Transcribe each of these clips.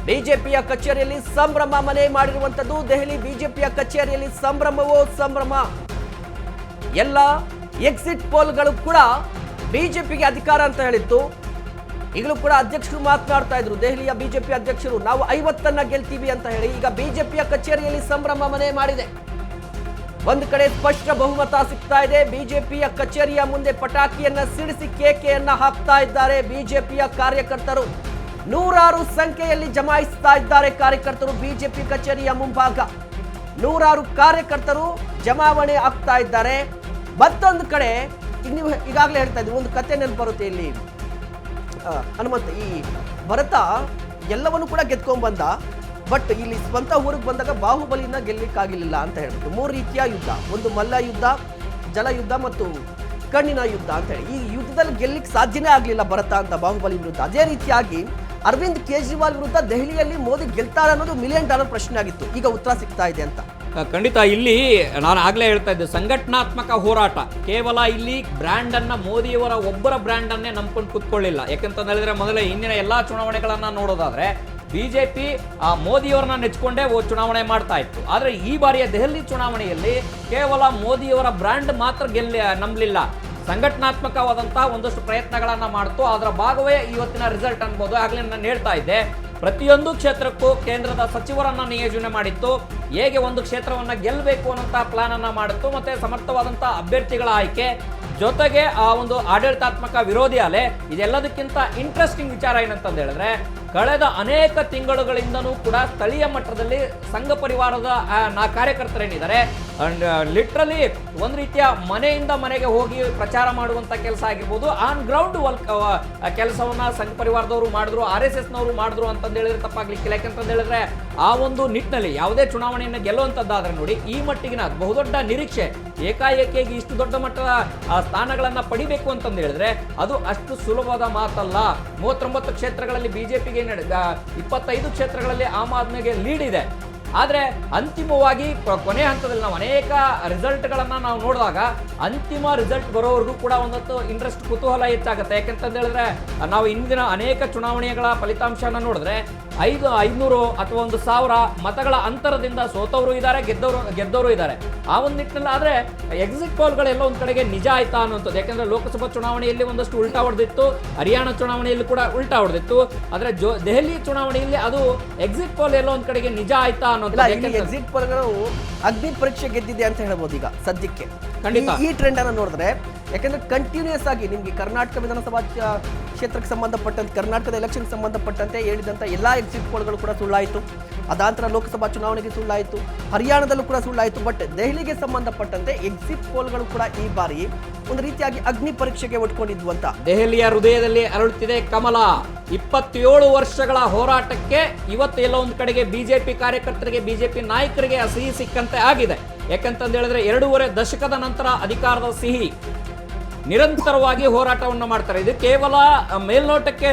ಬಿಜೆಪಿಯ ಕಚೇರಿಯಲ್ಲಿ ಸಂಭ್ರಮ ಮನೆ ಮಾಡಿರುವಂತದ್ದು. ದೆಹಲಿ ಬಿಜೆಪಿಯ ಕಚೇರಿಯಲ್ಲಿ ಸಂಭ್ರಮವೋ ಸಂಭ್ರಮ. ಎಲ್ಲ ಎಕ್ಸಿಟ್ ಪೋಲ್ಗಳು ಕೂಡ ಬಿಜೆಪಿಗೆ ಅಧಿಕಾರ ಅಂತ ಹೇಳಿತ್ತು. ಈಗಲೂ ಕೂಡ ಅಧ್ಯಕ್ಷರು ಮಾತನಾಡ್ತಾ ಇದ್ರು, ದೆಹಲಿಯ ಬಿಜೆಪಿ ಅಧ್ಯಕ್ಷರು, ನಾವು 50 ಗೆಲ್ತೀವಿ ಅಂತ ಹೇಳಿ. ಈಗ ಬಿಜೆಪಿಯ ಕಚೇರಿಯಲ್ಲಿ ಸಂಭ್ರಮ ಮನೆ ಮಾಡಿದೆ. ಒಂದು ಕಡೆ ಸ್ಪಷ್ಟ ಬಹುಮತ ಸಿಗ್ತಾ ಇದೆ. ಬಿಜೆಪಿಯ ಕಚೇರಿಯ ಮುಂದೆ ಪಟಾಕಿಯನ್ನ ಸಿಡಿಸಿ ಕೇಕೆಯನ್ನ ಹಾಕ್ತಾ ಇದ್ದಾರೆ ಬಿಜೆಪಿಯ ಕಾರ್ಯಕರ್ತರು. ನೂರಾರು ಸಂಖ್ಯೆಯಲ್ಲಿ ಜಮಾಯಿಸ್ತಾ ಇದ್ದಾರೆ ಕಾರ್ಯಕರ್ತರು ಬಿಜೆಪಿ ಕಚೇರಿಯ ಮುಂಭಾಗ. ನೂರಾರು ಕಾರ್ಯಕರ್ತರು ಜಮಾವಣೆ ಆಗ್ತಾ ಇದ್ದಾರೆ. ಮತ್ತೊಂದು ಕಡೆ ನೀವು ಈಗಾಗಲೇ ಹೇಳ್ತಾ ಇದ್ದೀವಿ, ಒಂದು ಕತೆ ನೆನಪು ಬರುತ್ತೆ ಇಲ್ಲಿ. ಹನುಮಂತ ಈ ಭರತ ಎಲ್ಲವನ್ನು ಕೂಡ ಗೆದ್ಕೊಂಡ್ ಬಂದ, ಬಟ್ ಇಲ್ಲಿ ಸ್ವಂತ ಊರಿಗೆ ಬಂದಾಗ ಬಾಹುಬಲಿನ ಗೆಲ್ಲಿಕ್ಕಾಗಿಲ್ಲ ಅಂತ ಹೇಳ್ಬಿಟ್ಟು 3 ರೀತಿಯ ಯುದ್ಧ, ಒಂದು ಮಲ್ಲ ಯುದ್ಧ, ಜಲ ಯುದ್ಧ ಮತ್ತು ಕಣ್ಣಿನ ಯುದ್ಧ ಅಂತ ಹೇಳಿ. ಈ ಯುದ್ಧದಲ್ಲಿ ಗೆಲ್ಲಿಕ್ಕೆ ಸಾಧ್ಯನೇ ಆಗಲಿಲ್ಲ ಭರತ ಅಂತ ಬಾಹುಬಲಿ ವಿರುದ್ಧ. ಅದೇ ರೀತಿಯಾಗಿ ಅರವಿಂದ್ ಕೇಜ್ರಿವಾಲ್ ವಿರುದ್ಧ ದೆಹಲಿಯಲ್ಲಿ ಮೋದಿ ಗೆಲ್ತಾರೆ ಅನ್ನೋದು $1 ಮಿಲಿಯನ್ ಪ್ರಶ್ನೆ ಆಗಿತ್ತು. ಈಗ ಉತ್ತರ ಸಿಗ್ತಾ ಇದೆ ಅಂತ. ಖಂಡಿತ. ಇಲ್ಲಿ ನಾನು ಆಗ್ಲೇ ಹೇಳ್ತಾ ಇದ್ದೆ, ಸಂಘಟನಾತ್ಮಕ ಹೋರಾಟ. ಕೇವಲ ಇಲ್ಲಿ ಬ್ರ್ಯಾಂಡ್ ಅನ್ನ, ಮೋದಿಯವರ ಒಬ್ಬರ ಬ್ರ್ಯಾಂಡ್ ಅನ್ನೇ ನಂಬ್ಕೊಂಡು ಕೂತ್ಕೊಳ್ಳಿಲ್ಲ. ಯಾಕಂತ ಹೇಳಿದ್ರೆ ಮೊದಲೇ ಹಿಂದಿನ ಎಲ್ಲಾ ಚುನಾವಣೆಗಳನ್ನ ನೋಡೋದಾದ್ರೆ ಬಿಜೆಪಿ ಮೋದಿಯವರನ್ನ ನೆಚ್ಕೊಂಡೇ ಚುನಾವಣೆ ಮಾಡ್ತಾ ಇತ್ತು. ಆದ್ರೆ ಈ ಬಾರಿಯ ದೆಹಲಿ ಚುನಾವಣೆಯಲ್ಲಿ ಕೇವಲ ಮೋದಿಯವರ ಬ್ರ್ಯಾಂಡ್ ಮಾತ್ರ ನಂಬಲಿಲ್ಲ. ಸಂಘಟನಾತ್ಮಕವಾದಂತಹ ಒಂದಷ್ಟು ಪ್ರಯತ್ನಗಳನ್ನ ಮಾಡ್ತು. ಅದರ ಭಾಗವೇ ಇವತ್ತಿನ ರಿಸಲ್ಟ್ ಅನ್ಬೋದು. ಆಗ್ಲೇ ನಾನು ಹೇಳ್ತಾ ಇದ್ದೆ, ಪ್ರತಿಯೊಂದು ಕ್ಷೇತ್ರಕ್ಕೂ ಕೇಂದ್ರದ ಸಚಿವರನ್ನ ನಿಯೋಜನೆ ಮಾಡಿತ್ತು. ಹೇಗೆ ಒಂದು ಕ್ಷೇತ್ರವನ್ನ ಗೆಲ್ಲಬೇಕು ಅನ್ನೋಂತಹ ಪ್ಲಾನ್ ಅನ್ನ ಮಾಡಿತ್ತು. ಮತ್ತೆ ಸಮರ್ಥವಾದಂತಹ ಅಭ್ಯರ್ಥಿಗಳ ಆಯ್ಕೆ ಜೊತೆಗೆ ಆ ಒಂದು ಆಡಳಿತಾತ್ಮಕ ವಿರೋಧಿ ಅಲೆ. ಇದೆಲ್ಲದಕ್ಕಿಂತ ಇಂಟ್ರೆಸ್ಟಿಂಗ್ ವಿಚಾರ ಏನಂತಂದು ಹೇಳಿದ್ರೆ, ಕಳೆದ ಅನೇಕ ತಿಂಗಳುಗಳಿಂದನೂ ಕೂಡ ಸ್ಥಳೀಯ ಮಟ್ಟದಲ್ಲಿ ಸಂಘ ಪರಿವಾರದ ಕಾರ್ಯಕರ್ತರೇನಿದ್ದಾರೆ ಲಿಟ್ರಲಿ ಒಂದು ರೀತಿಯ ಮನೆಯಿಂದ ಮನೆಗೆ ಹೋಗಿ ಪ್ರಚಾರ ಮಾಡುವಂತ ಕೆಲಸ ಆಗಿರ್ಬೋದು, ಆನ್ ಗ್ರೌಂಡ್ ಕೆಲಸವನ್ನ ಸಂಘ ಪರಿವಾರದವರು ಮಾಡಿದ್ರು, RSS ನವರು ಮಾಡಿದ್ರು ಅಂತಂದು ಹೇಳಿದ್ರೆ ತಪ್ಪಾಗ್ಲಿಕ್ಕಿಲ್ಲ. ಯಾಕಂತಂದು ಹೇಳಿದ್ರೆ ಆ ಒಂದು ನಿಟ್ಟಿನಲ್ಲಿ ಯಾವುದೇ ಚುನಾವಣೆಯನ್ನು ಗೆಲ್ಲುವಂತದ್ದಾದ್ರೆ ನೋಡಿ, ಈ ಮಟ್ಟಿಗಿನ ಬಹುದೊಡ್ಡ ನಿರೀಕ್ಷೆ, ಏಕಾಏಕಿಯಾಗಿ ಇಷ್ಟು ದೊಡ್ಡ ಮಟ್ಟದ ಸ್ಥಾನಗಳನ್ನ ಪಡಿಬೇಕು ಅಂತಂದು ಹೇಳಿದ್ರೆ ಅದು ಅಷ್ಟು ಸುಲಭವಾದ ಮಾತಲ್ಲ. 39 ಕ್ಷೇತ್ರಗಳಲ್ಲಿ ಬಿಜೆಪಿಗೆ 25 ಕ್ಷೇತ್ರಗಳಲ್ಲಿ ಆಮ್ ಆದ್ಮಿಗೆ ಲೀಡ್ ಇದೆ. ಆದ್ರೆ ಅಂತಿಮವಾಗಿ ಕೊನೆ ಹಂತದಲ್ಲಿ ನಾವು ಅನೇಕ ರಿಸಲ್ಟ್ಗಳನ್ನ ನಾವು ನೋಡಿದಾಗ ಅಂತಿಮ ರಿಸಲ್ಟ್ ಬರೋವರೆಗೂ ಕೂಡ ಒಂದೊತ್ತು ಇಂಟ್ರೆಸ್ಟ್, ಕುತೂಹಲ ಹೆಚ್ಚಾಗುತ್ತೆ. ಯಾಕಂತಂದು ಹೇಳಿದ್ರೆ ನಾವು ಇಂದಿನ ಅನೇಕ ಚುನಾವಣೆಗಳ ಫಲಿತಾಂಶನ ನೋಡಿದ್ರೆ 500 ಅಥವಾ 1000 ಮತಗಳ ಅಂತರದಿಂದ ಸೋತವರು ಇದ್ದಾರೆ, ಗೆದ್ದವರು ಇದ್ದಾರೆ. ಆ ಒಂದು ನಿಟ್ಟಿನಲ್ಲಿ ಆದ್ರೆ ಎಕ್ಸಿಟ್ ಪೋಲ್ಗಳೆಲ್ಲ ಒಂದ್ ಕಡೆಗೆ ನಿಜ ಆಯ್ತಾ ಅನ್ನುವಂಥದ್ದು. ಯಾಕಂದ್ರೆ ಲೋಕಸಭಾ ಚುನಾವಣೆಯಲ್ಲಿ ಒಂದಷ್ಟು ಉಲ್ಟಾ ಹೊಡೆದಿತ್ತು, ಹರಿಯಾಣ ಚುನಾವಣೆಯಲ್ಲಿ ಕೂಡ ಉಲ್ಟಾ ಹೊಡೆದಿತ್ತು. ಆದ್ರೆ ದೆಹಲಿ ಚುನಾವಣೆಯಲ್ಲಿ ಅದು ಎಕ್ಸಿಟ್ ಪೋಲ್ ಎಲ್ಲ ಒಂದ್ ಕಡೆಗೆ ನಿಜ ಆಯ್ತಾ ಅನ್ನೋದು. ಎಕ್ಸಿಟ್ ಪೋಲ್ಗಳು ಅಗ್ನಿ ಪರೀಕ್ಷೆ ಗೆದ್ದಿದೆ ಅಂತ ಹೇಳ್ಬೋದು ಈಗ ಸದ್ಯಕ್ಕೆ. ಖಂಡಿತ ಈ ಟ್ರೆಂಡ್ ಅನ್ನ ನೋಡಿದ್ರೆ, ಯಾಕಂದ್ರೆ ಕಂಟಿನ್ಯೂಸ್ ಆಗಿ ನಿಮ್ಗೆ ಕರ್ನಾಟಕ ವಿಧಾನಸಭಾ ಕ್ಷೇತ್ರಕ್ಕೆ ಸಂಬಂಧಪಟ್ಟಂತೆ, ಕರ್ನಾಟಕದ ಎಲೆಕ್ಷನ್ ಸಂಬಂಧಪಟ್ಟಂತೆ ಹೇಳಿದಂತ ಎಲ್ಲಾ ಎಕ್ಸಿಟ್ ಪೋಲ್ಗಳು ಕೂಡ ಸುಳ್ಳಾಯಿತು. ಅದಾಂತರ ಲೋಕಸಭಾ ಚುನಾವಣೆಗೆ ಸುಳ್ಳಾಯಿತು, ಹರಿಯಾಣದಲ್ಲೂ ಕೂಡ ಸುಳ್ಳಾಯಿತು. ಬಟ್ ದೆಹಲಿಗೆ ಸಂಬಂಧಪಟ್ಟಂತೆ ಎಕ್ಸಿಟ್ ಪೋಲ್ಗಳು ಕೂಡ ಈ ಬಾರಿ ಒಂದು ರೀತಿಯಾಗಿ ಅಗ್ನಿ ಪರೀಕ್ಷೆಗೆ ಒಟ್ಕೊಂಡಿದ್ವು ಅಂತ. ದೆಹಲಿಯ ಹೃದಯದಲ್ಲಿ ಅರಳುತ್ತಿದೆ ಕಮಲ. 27 ವರ್ಷಗಳ ಹೋರಾಟಕ್ಕೆ ಇವತ್ತು ಎಲ್ಲ ಒಂದು ಕಡೆಗೆ ಬಿಜೆಪಿ ಕಾರ್ಯಕರ್ತರಿಗೆ, ಬಿಜೆಪಿ ನಾಯಕರಿಗೆ ಸಿಹಿ ಸಿಕ್ಕಂತೆ ಆಗಿದೆ. ಯಾಕಂತಂದು ಹೇಳಿದ್ರೆ 2.5 ದಶಕದ ನಂತರ ಅಧಿಕಾರದ ಸಿಹಿ. ನಿರಂತರವಾಗಿ ಹೋರಾಟವನ್ನು ಮಾಡ್ತಾರೆ. ಇದು ಕೇವಲ ಮೇಲ್ನೋಟಕ್ಕೆ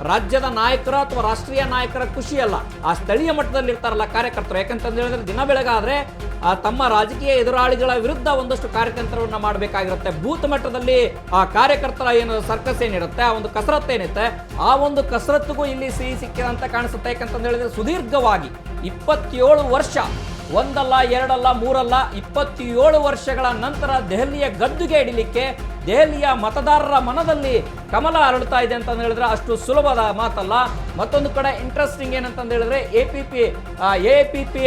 ರಾಜ್ಯದ ನಾಯಕರ ಅಥವಾ ರಾಷ್ಟ್ರೀಯ ನಾಯಕರ ಖುಷಿ ಅಲ್ಲ, ಆ ಸ್ಥಳೀಯ ಮಟ್ಟದಲ್ಲಿ ಇರ್ತಾರಲ್ಲ ಕಾರ್ಯಕರ್ತರು. ಯಾಕಂತಂದು ಹೇಳಿದ್ರೆ ದಿನ ಬೆಳಗಾದ್ರೆ ತಮ್ಮ ರಾಜಕೀಯ ಎದುರಾಳಿಗಳ ವಿರುದ್ಧ ಒಂದಷ್ಟು ಕಾರ್ಯತಂತ್ರವನ್ನ ಮಾಡಬೇಕಾಗಿರುತ್ತೆ. ಬೂತ್ ಮಟ್ಟದಲ್ಲಿ ಆ ಕಾರ್ಯಕರ್ತರ ಏನು ಸರ್ಕಸ್ ಏನಿರುತ್ತೆ, ಆ ಒಂದು ಕಸರತ್ತು ಏನಿರುತ್ತೆ, ಆ ಒಂದು ಕಸರತ್ತಿಗೂ ಇಲ್ಲಿ ಸಿಹಿ ಸಿಕ್ಕಿದೆ ಅಂತ ಕಾಣಿಸುತ್ತೆ. ಯಾಕಂತಂದು ಹೇಳಿದ್ರೆ ಸುದೀರ್ಘವಾಗಿ 27 ವರ್ಷ, ಒಂದಲ್ಲ ಎರಡಲ್ಲ ಮೂರಲ್ಲ 27 ವರ್ಷಗಳ ನಂತರ ದೆಹಲಿಯ ಗದ್ದುಗೆ ಹಿಡಿಲಿಕ್ಕೆ ದೆಹಲಿಯ ಮತದಾರರ ಮನದಲ್ಲಿ ಕಮಲ ಅರಳುತ್ತಾ ಇದೆ ಅಂತ ಹೇಳಿದ್ರೆ ಅಷ್ಟು ಸುಲಭದ ಮಾತಲ್ಲ. ಮತ್ತೊಂದು ಕಡೆ ಇಂಟ್ರೆಸ್ಟಿಂಗ್ ಏನಂತಂದು ಹೇಳಿದ್ರೆ APP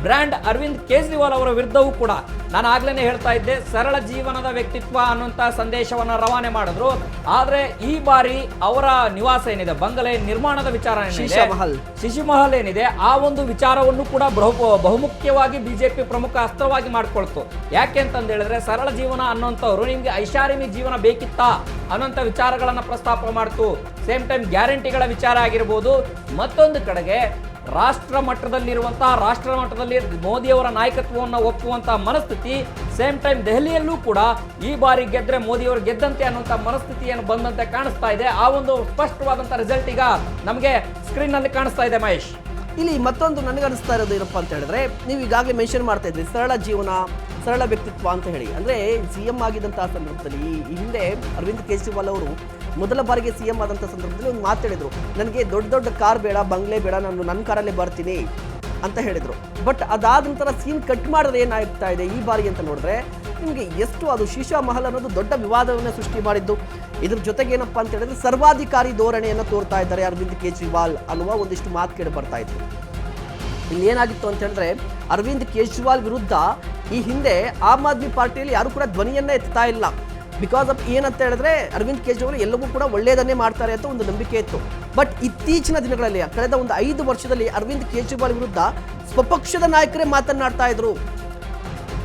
ಬ್ರ್ಯಾಂಡ್ ಅರವಿಂದ್ ಕೇಜ್ರಿವಾಲ್ ಅವರ ವಿರುದ್ಧವೂ ಕೂಡ ನಾನು ಆಗ್ಲೇ ಹೇಳ್ತಾ ಇದ್ದೆ, ಸರಳ ಜೀವನದ ವ್ಯಕ್ತಿತ್ವ ಅನ್ನುವಂತ ಸಂದೇಶವನ್ನ ರವಾನೆ ಮಾಡಿದ್ರು. ಆದ್ರೆ ಈ ಬಾರಿ ಅವರ ನಿವಾಸ ಏನಿದೆ, ಬಂಗಲೆ ನಿರ್ಮಾಣದ ವಿಚಾರ ಶಿಶುಮಹಲ್ ಏನಿದೆ, ಆ ಒಂದು ವಿಚಾರವನ್ನು ಕೂಡ ಬಹುಮುಖ್ಯವಾಗಿ ಬಿಜೆಪಿ ಪ್ರಮುಖ ಅಸ್ತ್ರವಾಗಿ ಮಾಡ್ಕೊಳ್ತು. ಯಾಕೆ ಅಂತಂದು ಹೇಳಿದ್ರೆ ಸರಳ ಜೀವನ ಅನ್ನೋಂಥವ್ರು ನಿಮ್ಗೆ ಐಷಾರಾಮಿ ಜೀವನ ಬೇಕಿತ್ತಾ ಅನ್ನೋಂಥ ವಿಚಾರಗಳನ್ನ ಪ್ರಸ್ತಾಪ ಮಾಡ್ತು. ಸೇಮ್ ಟೈಮ್ ಗ್ಯಾರಂಟಿಗಳ ವಿಚಾರ ಆಗಿರ್ಬೋದು. ಮತ್ತೊಂದು ಕಡೆಗೆ ರಾಷ್ಟ್ರ ಮಟ್ಟದಲ್ಲಿ ಮೋದಿಯವರ ನಾಯಕತ್ವವನ್ನು ಒಪ್ಪುವಂತಹ ಮನಸ್ಥಿತಿ, ಸೇಮ್ ಟೈಮ್ ದೆಹಲಿಯಲ್ಲೂ ಕೂಡ ಈ ಬಾರಿ ಗೆದ್ರೆ ಮೋದಿಯವರು ಗೆದ್ದಂತೆ ಅನ್ನುವಂಥ ಮನಸ್ಥಿತಿಯನ್ನು ಬಂದಂತೆ ಕಾಣಿಸ್ತಾ ಇದೆ. ಆ ಒಂದು ಸ್ಪಷ್ಟವಾದಂಥ ರಿಸಲ್ಟ್ ಈಗ ನಮಗೆ ಸ್ಕ್ರೀನ್ ನಲ್ಲಿ ಕಾಣಿಸ್ತಾ ಇದೆ. ಮಹೇಶ್, ಇಲ್ಲಿ ಮತ್ತೊಂದು ನನಗೆ ಅನಿಸ್ತಾ ಇರೋದು ಏನಪ್ಪಾ ಅಂತ ಹೇಳಿದ್ರೆ, ನೀವು ಈಗಾಗಲೇ ಮೆನ್ಷನ್ ಮಾಡ್ತಾ ಇದ್ರಿ ಸರಳ ಜೀವನ, ಸರಳ ವ್ಯಕ್ತಿತ್ವ ಅಂತ ಹೇಳಿ. ಅಂದರೆ CM ಆಗಿದ್ದಂತಹ ಸಂದರ್ಭದಲ್ಲಿ ಈ ಹಿಂದೆ ಅರವಿಂದ್ ಕೇಜ್ರಿವಾಲ್ ಅವರು ಮೊದಲ ಬಾರಿಗೆ CM ಆದಂಥ ಸಂದರ್ಭದಲ್ಲಿ ಒಂದು ಮಾತು ಹೇಳಿದರು, ನನಗೆ ದೊಡ್ಡ ದೊಡ್ಡ ಕಾರ್ ಬೇಡ, ಬಂಗ್ಲೆ ಬೇಡ, ನಾನು ನನ್ನ ಕಾರಲ್ಲೇ ಬರ್ತೀನಿ ಅಂತ ಹೇಳಿದರು. ಬಟ್ ಅದಾದ ನಂತರ ಸೀನ್ ಕಟ್ ಮಾಡಿದ್ರೆ ಏನಾಗ್ತಾ ಇದೆ ಈ ಬಾರಿ ಅಂತ ನೋಡಿದ್ರೆ ನಿಮಗೆ ಎಷ್ಟು ಅದು ಶೀಶಾ ಮಹಲ್ ಅನ್ನೋದು ದೊಡ್ಡ ವಿವಾದವನ್ನು ಸೃಷ್ಟಿ ಮಾಡಿದ್ದು. ಇದ್ರ ಜೊತೆಗೆ ಏನಪ್ಪ ಅಂತ ಹೇಳಿದ್ರೆ ಸರ್ವಾಧಿಕಾರಿ ಧೋರಣೆಯನ್ನು ತೋರ್ತಾ ಇದ್ದಾರೆ ಅರವಿಂದ್ ಕೇಜ್ರಿವಾಲ್ ಅನ್ನುವ ಒಂದಿಷ್ಟು ಮಾತು ಕೇಳಿ ಬರ್ತಾ ಇತ್ತು. ಇಲ್ಲಿ ಏನಾಗಿತ್ತು ಅಂತ ಹೇಳಿದ್ರೆ ಅರವಿಂದ್ ಕೇಜ್ರಿವಾಲ್ ವಿರುದ್ಧ ಈ ಹಿಂದೆ ಆಮ್ ಆದ್ಮಿ ಪಾರ್ಟಿಯಲ್ಲಿ ಯಾರು ಕೂಡ ಧ್ವನಿಯನ್ನೇ ಎತ್ತಾ ಇಲ್ಲ. ಬಿಕಾಸ್ ಆಫ್ ಏನಂತ ಹೇಳಿದ್ರೆ ಅರವಿಂದ್ ಕೇಜ್ರಿವಾಲ್ ಎಲ್ಲವೂ ಕೂಡ ಒಳ್ಳೆಯದನ್ನೇ ಮಾಡ್ತಾರೆ ಅಂತ ಒಂದು ನಂಬಿಕೆ ಇತ್ತು. ಬಟ್ ಇತ್ತೀಚಿನ ದಿನಗಳಲ್ಲಿ ಕಳೆದ ಒಂದು 5 ವರ್ಷದಲ್ಲಿ ಅರವಿಂದ್ ಕೇಜ್ರಿವಾಲ್ ವಿರುದ್ಧ ಸ್ವಪಕ್ಷದ ನಾಯಕರೇ ಮಾತನಾಡ್ತಾ ಇದ್ರು.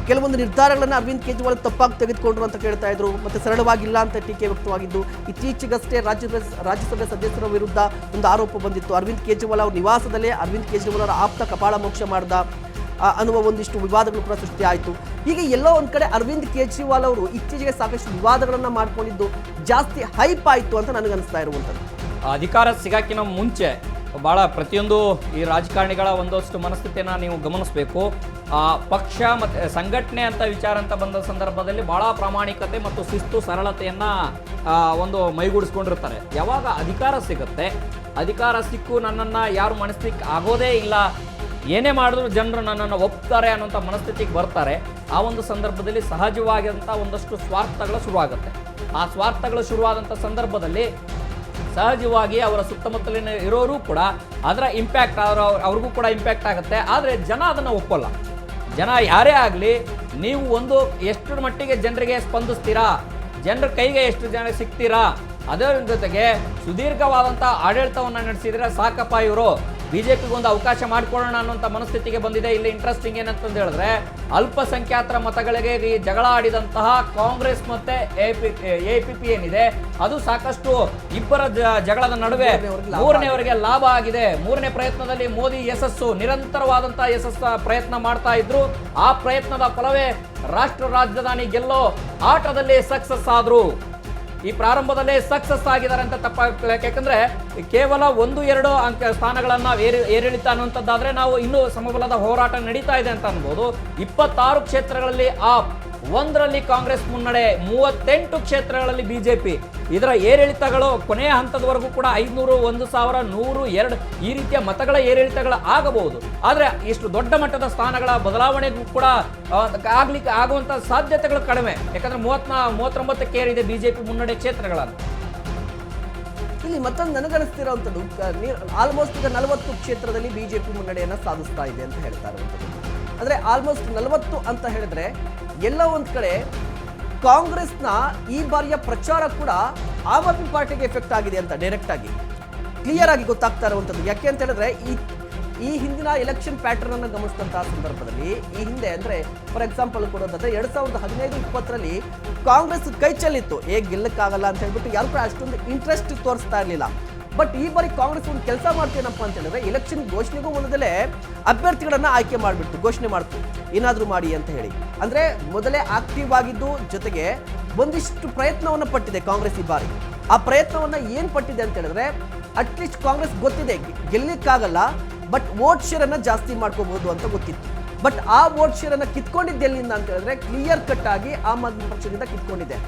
ಕೆಲವೊಂದು ನಿರ್ಧಾರಗಳನ್ನು ಅರವಿಂದ್ ಕೇಜ್ರಿವಾಲ್ ತಪ್ಪಾಗಿ ತೆಗೆದುಕೊಂಡ್ರು ಅಂತ ಕೇಳ್ತಾ ಇದ್ರು, ಮತ್ತೆ ಸರಳವಾಗಿಲ್ಲ ಅಂತ ಟೀಕೆ ವ್ಯಕ್ತವಾಗಿದ್ದು. ಇತ್ತೀಚೆಗಷ್ಟೇ ರಾಜ್ಯಸಭೆ ಸದಸ್ಯರ ವಿರುದ್ಧ ಒಂದು ಆರೋಪ ಬಂದಿತ್ತು, ಅರವಿಂದ್ ಕೇಜ್ರಿವಾಲ್ ಅವರ ನಿವಾಸದಲ್ಲೇ ಅರವಿಂದ್ ಕೇಜ್ರಿವಾಲ್ ಅವರ ಆಪ್ತ ಕಪಾಳ ಮೋಕ್ಷ ಮಾಡ್ದ ಅನ್ನುವ ಒಂದಿಷ್ಟು ವಿವಾದಗಳು ಕೂಡ ಸೃಷ್ಟಿ ಆಯಿತು. ಹೀಗೆ ಎಲ್ಲೋ ಒಂದು ಕಡೆ ಅರವಿಂದ್ ಕೇಜ್ರಿವಾಲ್ ಅವರು ಇತ್ತೀಚೆಗೆ ಸಾಕಷ್ಟು ವಿವಾದಗಳನ್ನು ಮಾಡ್ಕೊಂಡಿದ್ದು ಜಾಸ್ತಿ ಹೈಪ್ ಆಯಿತು ಅಂತ ನನಗನ್ನಿಸ್ತಾ ಇರುವಂಥದ್ದು. ಅಧಿಕಾರ ಸಿಗಾಕಿನ ಮುಂಚೆ ಭಾಳ ಪ್ರತಿಯೊಂದು ಈ ರಾಜಕಾರಣಿಗಳ ಒಂದಷ್ಟು ಮನಸ್ಥಿತಿಯನ್ನು ನೀವು ಗಮನಿಸಬೇಕು. ಪಕ್ಷ ಮತ್ತು ಸಂಘಟನೆ ಅಂತ ವಿಚಾರ ಅಂತ ಬಂದ ಸಂದರ್ಭದಲ್ಲಿ ಭಾಳ ಪ್ರಾಮಾಣಿಕತೆ ಮತ್ತು ಶಿಸ್ತು ಸರಳತೆಯನ್ನು ಒಂದು ಮೈಗೂಡಿಸ್ಕೊಂಡಿರ್ತಾರೆ. ಯಾವಾಗ ಅಧಿಕಾರ ಸಿಗುತ್ತೆ, ಅಧಿಕಾರ ಸಿಕ್ಕು ನನ್ನನ್ನು ಯಾರು ಮನಸ್ಥಿತಿಗೆ ಆಗೋದೇ ಇಲ್ಲ, ಏನೇ ಮಾಡಿದ್ರು ಜನರು ನನ್ನನ್ನು ಒಪ್ತಾರೆ ಅನ್ನೋಂಥ ಮನಸ್ಥಿತಿಗೆ ಬರ್ತಾರೆ. ಆ ಒಂದು ಸಂದರ್ಭದಲ್ಲಿ ಸಹಜವಾಗಿರುವಂಥ ಒಂದಷ್ಟು ಸ್ವಾರ್ಥಗಳು ಶುರುವಾಗುತ್ತೆ. ಆ ಸ್ವಾರ್ಥಗಳು ಶುರುವಾದಂಥ ಸಂದರ್ಭದಲ್ಲಿ ಸಹಜವಾಗಿ ಅವರ ಸುತ್ತಮುತ್ತಲಿನ ಇರೋರು ಕೂಡ ಅದರ ಇಂಪ್ಯಾಕ್ಟ್ ಅವ್ರಿಗೂ ಕೂಡ ಇಂಪ್ಯಾಕ್ಟ್ ಆಗುತ್ತೆ. ಆದರೆ ಜನ ಅದನ್ನು ಒಪ್ಪಲ್ಲ. ಜನ ಯಾರೇ ಆಗಲಿ, ನೀವು ಒಂದು ಎಷ್ಟು ಮಟ್ಟಿಗೆ ಜನರಿಗೆ ಸ್ಪಂದಿಸ್ತೀರಾ, ಜನರ ಕೈಗೆ ಎಷ್ಟು ಜನ ಸಿಗ್ತೀರಾ, ಅದರ ಜೊತೆಗೆ ಸುದೀರ್ಘವಾದಂಥ ಆಡಳಿತವನ್ನು ನಡೆಸಿದರೆ ಸಾಕಪ್ಪ, ಇವರು BJPಗೆ ಒಂದು ಅವಕಾಶ ಮಾಡಿಕೊಳ್ಳೋಣ ಅನ್ನೋಂಥ ಮನಸ್ಥಿತಿಗೆ ಬಂದಿದೆ. ಇಲ್ಲಿ ಇಂಟ್ರೆಸ್ಟಿಂಗ್ ಏನಂತಂದು ಹೇಳಿದ್ರೆ ಅಲ್ಪಸಂಖ್ಯಾತರ ಮತಗಳಿಗೆ ಈ ಜಗಳ ಆಡಿದಂತಹ ಕಾಂಗ್ರೆಸ್ ಮತ್ತೆ APP ಏನಿದೆ ಅದು ಸಾಕಷ್ಟು ಇಬ್ಬರ ಜಗಳದ ನಡುವೆ ಮೂರನೇವರೆಗೆ ಲಾಭ ಆಗಿದೆ. ಮೂರನೇ ಪ್ರಯತ್ನದಲ್ಲಿ ಮೋದಿ ನಿರಂತರವಾದಂತಹ ಪ್ರಯತ್ನ ಮಾಡ್ತಾ ಇದ್ರು. ಆ ಪ್ರಯತ್ನದ ಫಲವೇ ರಾಷ್ಟ್ರ ರಾಜಧಾನಿ ಗೆಲ್ಲೋ ಆಟದಲ್ಲಿ ಸಕ್ಸಸ್ ಆದ್ರು. ಈ ಪ್ರಾರಂಭದಲ್ಲೇ ಸಕ್ಸಸ್ ಆಗಿದ್ದಾರೆ ಅಂತ ತಪ್ಪಾಗ್ತದೆ. ಯಾಕಂದ್ರೆ ಕೇವಲ 1-2 ಅಂಕ ಸ್ಥಾನಗಳನ್ನ ಏರಿಳಿತ ಅನ್ನುವಂಥದ್ದಾದ್ರೆ ನಾವು ಇನ್ನೂ ಸಮಬಲದ ಹೋರಾಟ ನಡೀತಾ ಇದೆ ಅಂತ ಅನ್ಬೋದು. 26 ಕ್ಷೇತ್ರಗಳಲ್ಲಿ ಆಪ್, 1ರಲ್ಲಿ ಕಾಂಗ್ರೆಸ್ ಮುನ್ನಡೆ, 38 ಕ್ಷೇತ್ರಗಳಲ್ಲಿ BJP. ಇದರ ಏರಿಳಿತಗಳು ಕೊನೆಯ ಹಂತದವರೆಗೂ ಕೂಡ 500, 1000, 100, 2 ಈ ರೀತಿಯ ಮತಗಳ ಏರಿಳಿತಗಳು ಆಗಬಹುದು. ಆದರೆ ಇಷ್ಟು ದೊಡ್ಡ ಮಟ್ಟದ ಸ್ಥಾನಗಳ ಬದಲಾವಣೆಗೂ ಕೂಡ ಆಗುವಂಥ ಸಾಧ್ಯತೆಗಳು ಕಡಿಮೆ. ಯಾಕಂದ್ರೆ 39ಕ್ಕೆ ಏರಿದೆ BJP ಮುನ್ನಡೆ ಕ್ಷೇತ್ರಗಳನ್ನು. ಇಲ್ಲಿ ಮತ್ತೊಂದು ನನಗನಿಸ್ತಿರೋವಂಥದ್ದು ಆಲ್ಮೋಸ್ಟ್ ಈಗ 40 ಕ್ಷೇತ್ರದಲ್ಲಿ BJP ಮುನ್ನಡೆಯನ್ನು ಸಾಧಿಸ್ತಾ ಇದೆ ಅಂತ ಹೇಳ್ತಾ ಇರುವಂಥದ್ದು. ಅಂದರೆ ಆಲ್ಮೋಸ್ಟ್ 40 ಅಂತ ಹೇಳಿದ್ರೆ ಎಲ್ಲ ಒಂದು ಕಡೆ ಕಾಂಗ್ರೆಸ್ನ ಈ ಬಾರಿಯ ಪ್ರಚಾರ ಕೂಡ ಆಮ್ ಆದ್ಮಿ ಪಾರ್ಟಿಗೆ ಎಫೆಕ್ಟ್ ಆಗಿದೆ ಅಂತ ಡೈರೆಕ್ಟ್ ಆಗಿ ಕ್ಲಿಯರ್ ಆಗಿ ಗೊತ್ತಾಗ್ತಾ ಇರುವಂಥದ್ದು. ಯಾಕೆ ಅಂತ ಹೇಳಿದ್ರೆ ಈ ಹಿಂದಿನ ಎಲೆಕ್ಷನ್ ಪ್ಯಾಟರ್ನ್ ಅನ್ನು ಗಮನಿಸಿದಂತಹ ಸಂದರ್ಭದಲ್ಲಿ ಈ ಹಿಂದೆ ಅಂದರೆ ಫಾರ್ ಎಕ್ಸಾಂಪಲ್ ಕೊಡೋದಾದ್ರೆ 2015-20 ಕಾಂಗ್ರೆಸ್ ಕೈ ಚೆಲ್ಲಿತ್ತು, ಗೆಲ್ಲಕ್ಕಾಗಲ್ಲ ಅಂತ ಹೇಳ್ಬಿಟ್ಟು ಯಾರು ಕೂಡ ಅಷ್ಟೊಂದು ಇಂಟ್ರೆಸ್ಟ್ ತೋರಿಸ್ತಾ ಇರಲಿಲ್ಲ. ಬಟ್ ಈ ಬಾರಿ ಕಾಂಗ್ರೆಸ್ ಒಂದು ಕೆಲಸ ಮಾಡ್ತೇನಪ್ಪ ಅಂತ ಹೇಳಿದ್ರೆ ಎಲೆಕ್ಷನ್ ಘೋಷಣೆಗೂ ಮೊದಲೇ ಅಭ್ಯರ್ಥಿಗಳನ್ನ ಆಯ್ಕೆ ಮಾಡಿಬಿಡ್ತು, ಘೋಷಣೆ ಮಾಡ್ತು ಏನಾದರೂ ಮಾಡಿ ಅಂತ ಹೇಳಿ. ಅಂದರೆ ಮೊದಲೇ ಆಕ್ಟಿವ್ ಆಗಿದ್ದು, ಜೊತೆಗೆ ಒಂದಿಷ್ಟು ಪ್ರಯತ್ನವನ್ನು ಪಟ್ಟಿದೆ ಕಾಂಗ್ರೆಸ್ ಈ ಬಾರಿ. ಆ ಪ್ರಯತ್ನವನ್ನು ಏನು ಪಟ್ಟಿದೆ ಅಂತ ಹೇಳಿದ್ರೆ ಅಟ್ಲೀಸ್ಟ್ ಕಾಂಗ್ರೆಸ್ ಗೊತ್ತಿದೆ ಗೆಲ್ಲಕ್ಕಾಗಲ್ಲ, ಬಟ್ ವೋಟ್ ಶೇರನ್ನು ಜಾಸ್ತಿ ಮಾಡ್ಕೋಬಹುದು ಅಂತ ಗೊತ್ತಿತ್ತು. ಬಟ್ ಆ ವೋಟ್ ಶೇರನ್ನು ಕಿತ್ಕೊಂಡಿದ್ದು ಎಲ್ಲಿಂದ ಅಂತ ಹೇಳಿದ್ರೆ ಕ್ಲಿಯರ್ ಕಟ್ ಆಗಿ ಆಮ್ ಆದ್ಮಿ ಪಕ್ಷದಿಂದ ಕಿತ್ಕೊಂಡಿದೆ.